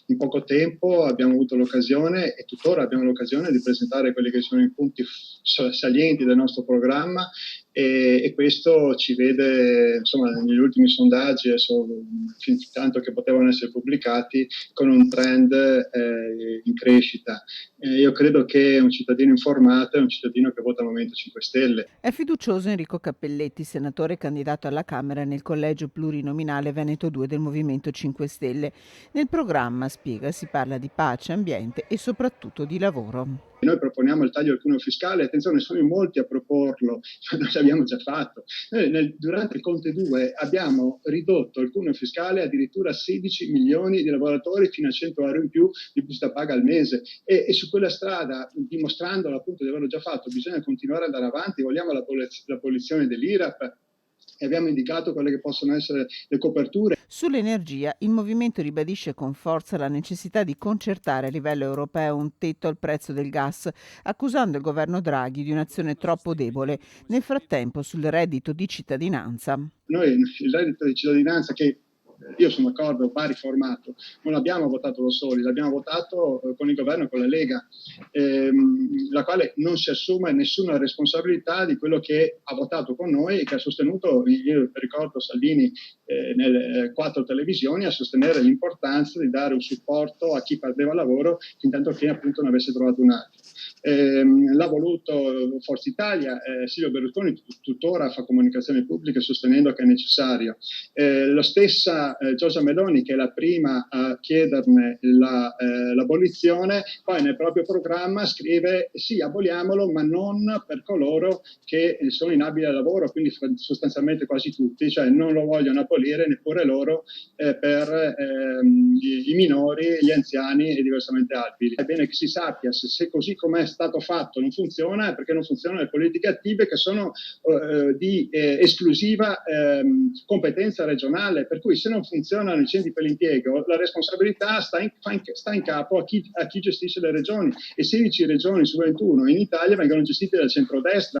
in poco tempo abbiamo avuto l'occasione e tuttora abbiamo l'occasione di presentare quelli che sono i punti salienti del nostro programma e questo ci vede, insomma, negli ultimi sondaggi, adesso, fin tanto che potevano essere pubblicati, con un trend in crescita. Io credo che un cittadino informato è un cittadino che vota Movimento 5 Stelle. È fiducioso Enrico Cappelletti, senatore candidato alla Camera nel collegio plurinominale Veneto 2 del Movimento 5 Stelle. Nel programma, spiega, si parla di pace, ambiente e soprattutto di lavoro. Noi proponiamo il taglio del cuneo fiscale, attenzione, sono in molti a proporlo, ma noi l'abbiamo già fatto. Noi durante il Conte 2 abbiamo ridotto il cuneo fiscale addirittura a 16 milioni di lavoratori fino a 100 euro in più di busta paga al mese e su quella strada, dimostrandolo appunto di averlo già fatto, bisogna continuare ad andare avanti. Vogliamo l'abolizione dell'IRAP e abbiamo indicato quelle che possono essere le coperture. Sull'energia, il movimento ribadisce con forza la necessità di concertare a livello europeo un tetto al prezzo del gas, accusando il governo Draghi di un'azione troppo debole. Nel frattempo, sul reddito di cittadinanza. Noi il reddito di cittadinanza, che io sono d'accordo, va riformato, non l'abbiamo votato da soli, l'abbiamo votato con il governo e con la Lega, la quale non si assume nessuna responsabilità di quello che ha votato con noi e che ha sostenuto, io ricordo Salvini nelle 4 televisioni a sostenere l'importanza di dare un supporto a chi perdeva lavoro fin tanto che appunto non avesse trovato un altro. L'ha voluto Forza Italia, Silvio Berlusconi tuttora fa comunicazioni pubbliche sostenendo che è necessario. La stessa Giorgia Meloni, che è la prima a chiederne l'abolizione, poi nel proprio programma scrive sì, aboliamolo, ma non per coloro che sono inabili al lavoro, quindi sostanzialmente quasi tutti, cioè non lo vogliono abolire neppure loro per i minori, gli anziani e diversamente abili. È bene che si sappia se così come è stato fatto non funziona, è perché non funzionano le politiche attive che sono di esclusiva competenza regionale, per cui se non funzionano i centri per l'impiego la responsabilità sta in capo a chi gestisce le regioni e 16 regioni su 21 in Italia vengono gestite dal centrodestra.